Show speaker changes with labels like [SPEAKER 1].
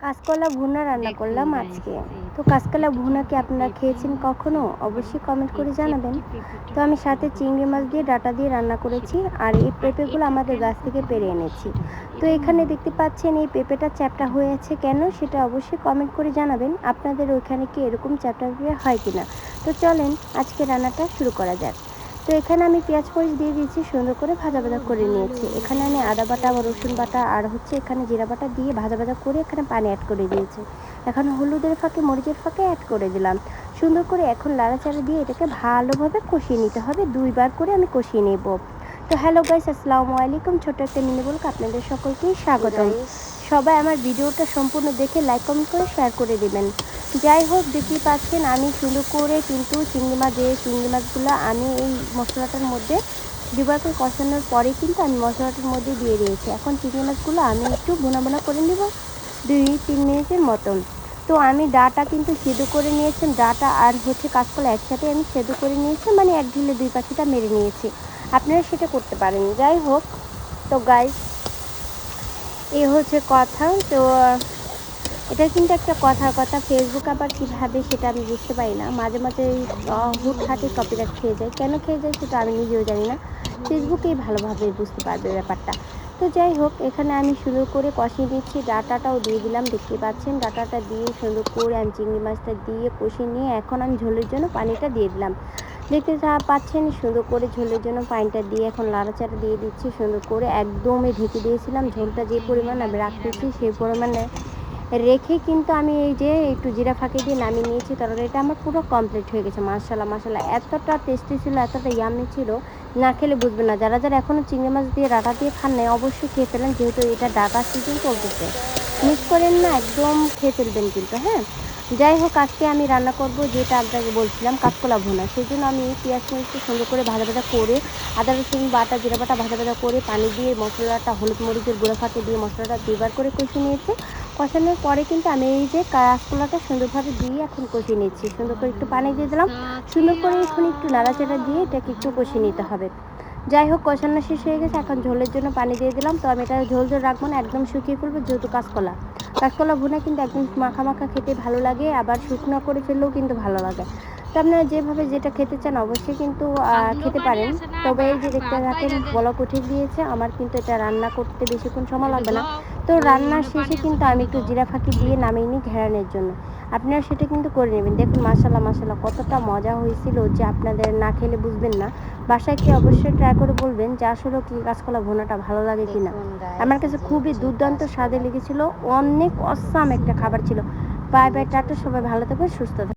[SPEAKER 1] কাঁচকলা ভুনা রান্না
[SPEAKER 2] দেখুন
[SPEAKER 1] করলাম
[SPEAKER 2] গাইস
[SPEAKER 1] আজকে।
[SPEAKER 2] এই
[SPEAKER 1] তো কাঁচকলা
[SPEAKER 2] পেঁপেটা
[SPEAKER 1] ভুনা কি
[SPEAKER 2] কিভাবে
[SPEAKER 1] আপনারা
[SPEAKER 2] পেঁপে
[SPEAKER 1] খেয়েছেন কখনো? অবশ্যই কমেন্ট
[SPEAKER 2] এই
[SPEAKER 1] করে জানাবেন।
[SPEAKER 2] চেপটি পেঁপেটা
[SPEAKER 1] তো আমি সাথে
[SPEAKER 2] কিভাবে
[SPEAKER 1] চিংড়ি মাছ দিয়ে
[SPEAKER 2] সুন্দর
[SPEAKER 1] ডাঁটা দিয়ে রান্না করেছি।
[SPEAKER 2] সেটা
[SPEAKER 1] আর এই
[SPEAKER 2] আর
[SPEAKER 1] পেঁপেগুলো
[SPEAKER 2] এটা
[SPEAKER 1] আমাদের
[SPEAKER 2] কেন
[SPEAKER 1] গাছ থেকে
[SPEAKER 2] করতে
[SPEAKER 1] পেড়ে
[SPEAKER 2] হলো
[SPEAKER 1] এনেছি।
[SPEAKER 2] সেটা বলি।
[SPEAKER 1] তো
[SPEAKER 2] এটার
[SPEAKER 1] এখানে
[SPEAKER 2] নিয়ম
[SPEAKER 1] দেখতে
[SPEAKER 2] কি
[SPEAKER 1] পাচ্ছেন এই পেঁপেটা চ্যাপ্টা
[SPEAKER 2] সেটা
[SPEAKER 1] হয়ে
[SPEAKER 2] বলি।
[SPEAKER 1] আছে কেন? সেটা অবশ্যই কমেন্ট করে জানাবেন। আপনাদের ওইখানে কি এরকম চ্যাপ্টা পেঁপে হয় কিনা? তো চলেন আজকে রান্নাটা শুরু করা যাক। তো এখানে আমি পেঁয়াজ মরিচ দিয়ে দিয়েছি, সুন্দর করে ভাজা ভাজা করে নিয়েছি। এখানে আমি আদা বাটা, রসুন বাটা আর এখানে জিরা বাটা দিয়ে ভাজা ভাজা করে এখানে পানি অ্যাড করে দিয়েছি। এখন হলুদের ফাঁকে মরিচের ফাঁকে অ্যাড করে দিলাম। সুন্দর করে এখন নাড়াচাড়া দিয়ে এটাকে ভালোভাবে কষিয়ে নিতে হবে। ২ বার করে আমি কষিয়ে নেব। তো হ্যালো গাইস, আসসালামু আলাইকুম। ছোট্ট একটা মিনি ব্লগে আপনাদের সকলকেই স্বাগতম। সবাই আমার ভিডিওটা সম্পূর্ণ দেখে লাইক কমেন্ট করে শেয়ার করে দেবেন। যাই হোক, দেখতেই পাচ্ছেন আমি সুন্দর করে কিন্তু চিংড়ি মাছগুলো আমি এই মশলাটার মধ্যে ২ বার করে কষানোর পরে কিন্তু আমি মশলাটার মধ্যে দিয়ে দিয়েছি। এখন চিংড়ি মাছগুলো আমি একটু ভুনা ভুনা করে নিব ২-৩ মিনিটের মতন। তো আমি ডাঁটা কিন্তু সেদ্ধ করে নিয়েছি। ডাঁটা আর কাঁচকলা একসাথে আমি সেদ্ধ করে নিয়েছি, মানে এক ঢিলে ২ পাখিটা মেরে নিয়েছি। আপনারা সেটা করতে পারেন। যাই হোক, তো গাইস এই হচ্ছে কথা। তো এটা কিন্তু একটা কথার কথা। ফেসবুক আবার কী ভাবে সেটা আমি বুঝতে পারি না। মাঝে মাঝে হুটহাটে কপিরাইট খেয়ে যায়। কেন খেয়ে যায় সেটা আমি নিজেও জানি না। ফেসবুকেই ভালোভাবে বুঝতে পারবে ব্যাপারটা। তো যাই হোক, এখানে আমি সুন্দর করে কষিয়ে নিচ্ছি। ডাঁটাটাও দিয়ে দিলাম, দেখতে পাচ্ছেন। ডাঁটাটা দিয়ে সুন্দর করে আমি চিংড়ি মাছটা দিয়ে কষিয়ে নিয়ে এখন আমি ঝোলের জন্য পানিটা দিয়ে দিলাম। দেখতে পাচ্ছেন সুন্দর করে ঝোলের জন্য পানিটা দিয়ে এখন নাড়াচাড়া দিয়ে দিচ্ছি সুন্দর করে। একদমই ঢেকে দিয়েছিলাম। ঝোলটা যে
[SPEAKER 2] চিংড়ি
[SPEAKER 1] পরিমাণ আমি
[SPEAKER 2] মাছ দিয়ে
[SPEAKER 1] রাখতেছি
[SPEAKER 2] রান্না
[SPEAKER 1] সেই
[SPEAKER 2] করেছেন
[SPEAKER 1] পরিমাণে রেখে কিন্তু আমি এই যে একটু জিরা ফাঁকি দিয়ে নামিয়ে নিয়েছি। তরকারিটা আমার পুরো কমপ্লিট হয়ে গেছে। মাশাআল্লাহ মাশাআল্লাহ, এতটা টেস্টি ছিল, এতটা ইয়াম্মি ছিল, না খেলে বুঝবেন না। যারা যারা এখনও চিংড়ি মাছ দিয়ে ডাঁটা দিয়ে খান নাই অবশ্যই খেয়ে ফেলেন, যেহেতু এটা ডাঁটা সিজন চলতেছে। মিস করেন না, একদম খেয়ে ফেলবেন কিন্তু, হ্যাঁ। যাই হোক, আজকে আমি রান্না করব যেটা আপনাকে বলছিলাম, কাঁচকলা ভুনা। সেই জন্য আমি পেঁয়াজ মরিচটা সুন্দর করে ভাজা ভাজা করে, আদা রসুন বাটা জিরা বাটা ভাজা ভাজা করে পানি দিয়ে মশলাটা হলুদ মরিচের গুঁড়ো ফাঁকে দিয়ে মশলাটা ২ বার করে কষিয়ে নিয়েছি। কষানোর পরে কিন্তু আমি এই যে কাঁচকলাটা সুন্দরভাবে দিয়ে এখন কষিয়ে নিচ্ছি। সুন্দর করে একটু পানি দিয়ে দিলাম। সুন্দর করে এখন একটু নাড়াচাড়া দিয়ে এটাকে একটু কষিয়ে নিতে হবে। যাই হোক, কষানো শেষ হয়ে গেছে। এখন ঝোলের জন্য পানি দিয়ে দিলাম। তো আমি এটা ঝোল রাখবো না, একদম শুকিয়ে ফেলবো, যেহেতু কাঁচকলা ভুনা কিন্তু একদম মাখা মাখা খেতে ভালো লাগে, আবার শুকনো করে ফেললেও কিন্তু ভালো লাগে। তো আপনারা যেভাবে যেটা খেতে চান অবশ্যই কিন্তু খেতে পারেন। তবে এই যে দেখতে থাকেন বলক উঠে গিয়েছে আমার, কিন্তু এটা রান্না করতে বেশিক্ষণ সময় লাগবে না। তো রান্নার শেষে কিন্তু আমি একটু জিরা ফাঁকি দিয়ে নামিয়ে নিই ঘেরানোর জন্য। আপনারা সেটা কিন্তু করে নেবেন। দেখুন মাশাআল্লাহ মাশাআল্লাহ কতটা মজা হয়েছিল, যে আপনাদের না খেলে বুঝবেন না। বাসায় খেয়ে অবশ্যই ট্রাই করে বলবেন যে আসলেও কি কাঁচকলা ভুনাটা ভালো লাগে কিনা।
[SPEAKER 2] দেখুন গাইস
[SPEAKER 1] আমার
[SPEAKER 2] এই
[SPEAKER 1] কাছে
[SPEAKER 2] যে
[SPEAKER 1] খুবই
[SPEAKER 2] হচ্ছে
[SPEAKER 1] দুর্দান্ত স্বাদে
[SPEAKER 2] কাঁচকলা
[SPEAKER 1] লেগেছিল। অনেক অসাম একটা খাবার ছিল। Bye bye, tata. সবাই ভালো থাকবেন, সুস্থ থাকবেন।